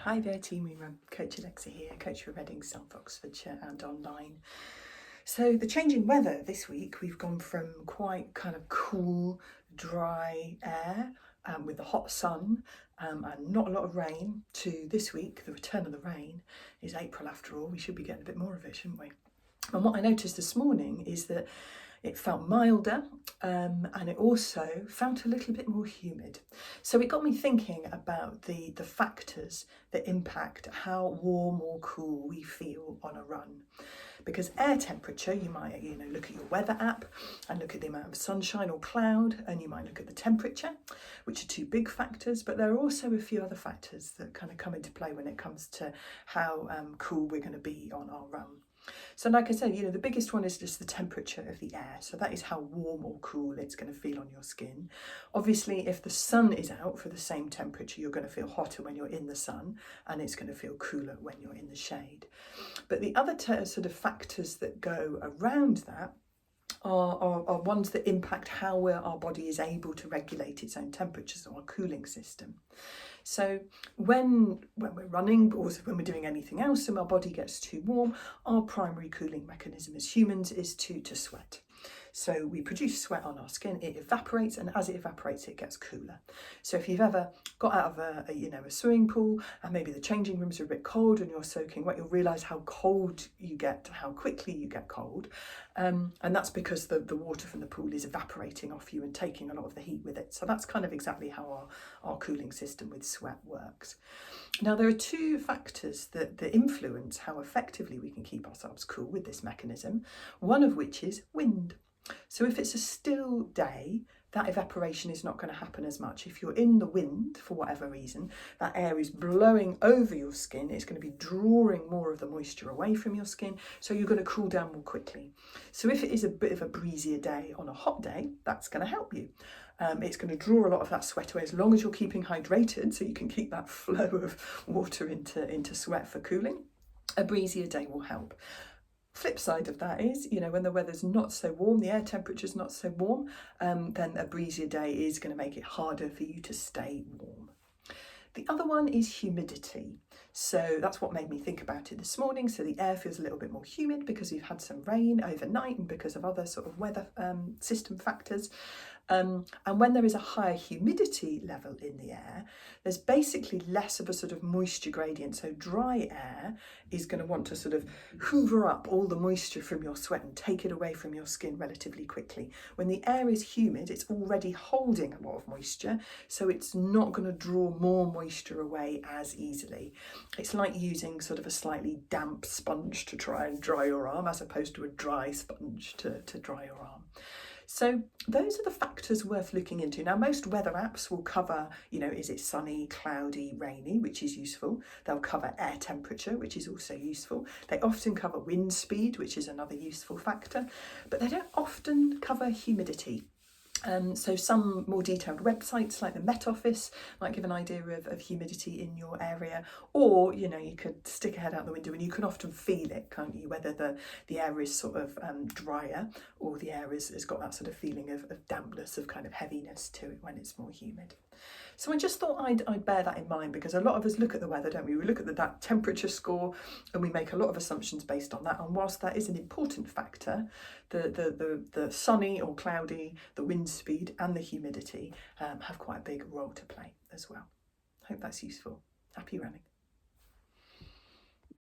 Hi there, team. Coach Alexa here, coach for Reading, South Oxfordshire and online. So the changing weather this week, we've gone from quite kind of cool, dry air with the hot sun and not a lot of rain to this week, the return of the rain. Is April after all, we should be getting a bit more of it, shouldn't we? And what I noticed this morning is that it felt milder and it also felt a little bit more humid. So it got me thinking about the factors that impact how warm or cool we feel on a run. Because air temperature, you might look at your weather app and look at the amount of sunshine or cloud, and you might look at the temperature, which are two big factors, but there are also a few other factors that kind of come into play when it comes to how cool we're going to be on our run. So like I said, the biggest one is just the temperature of the air. So that is how warm or cool it's going to feel on your skin. Obviously, if the sun is out for the same temperature, you're going to feel hotter when you're in the sun, and it's going to feel cooler when you're in the shade. But the other sort of factors that go around that are ones that impact how our body is able to regulate its own temperatures, or our cooling system. So when we're running, but also when we're doing anything else and our body gets too warm, our primary cooling mechanism as humans is to sweat. So we produce sweat on our skin, it evaporates, and as it evaporates, it gets cooler. So if you've ever got out of a swimming pool and maybe the changing rooms are a bit cold and you're soaking wet, you'll realise how cold you get, how quickly you get cold. And that's because the water from the pool is evaporating off you and taking a lot of the heat with it. So that's kind of exactly how our cooling system with sweat works. Now, there are two factors that influence how effectively we can keep ourselves cool with this mechanism, one of which is wind. So if it's a still day, that evaporation is not going to happen as much. If you're in the wind, for whatever reason, that air is blowing over your skin, it's going to be drawing more of the moisture away from your skin, so you're going to cool down more quickly. So if it is a bit of a breezier day on a hot day, that's going to help you. It's going to draw a lot of that sweat away as long as you're keeping hydrated, so you can keep that flow of water into sweat for cooling. A breezier day will help. Flip side of that is, when the weather's not so warm, the air temperature's not so warm, then a breezier day is going to make it harder for you to stay warm. The other one is humidity. So that's what made me think about it this morning. So the air feels a little bit more humid because we've had some rain overnight and because of other sort of weather system factors. And when there is a higher humidity level in the air, there's basically less of a sort of moisture gradient. So dry air is going to want to sort of hoover up all the moisture from your sweat and take it away from your skin relatively quickly. When the air is humid, it's already holding a lot of moisture, so it's not going to draw more moisture away as easily. It's like using sort of a slightly damp sponge to try and dry your arm as opposed to a dry sponge to dry your arm. So those are the factors worth looking into. Now, most weather apps will cover, is it sunny, cloudy, rainy, which is useful. They'll cover air temperature, which is also useful. They often cover wind speed, which is another useful factor, but they don't often cover humidity. So some more detailed websites like the Met Office might give an idea of humidity in your area, or you could stick a head out the window and you can often feel it, can't you, whether the air is sort of drier or the air has got that sort of feeling of dampness, of kind of heaviness to it when it's more humid. So I just thought I'd bear that in mind, because a lot of us look at the weather, don't we? We look at that temperature score and we make a lot of assumptions based on that. And whilst that is an important factor, the sunny or cloudy, the wind speed and the humidity have quite a big role to play as well. Hope that's useful. Happy running.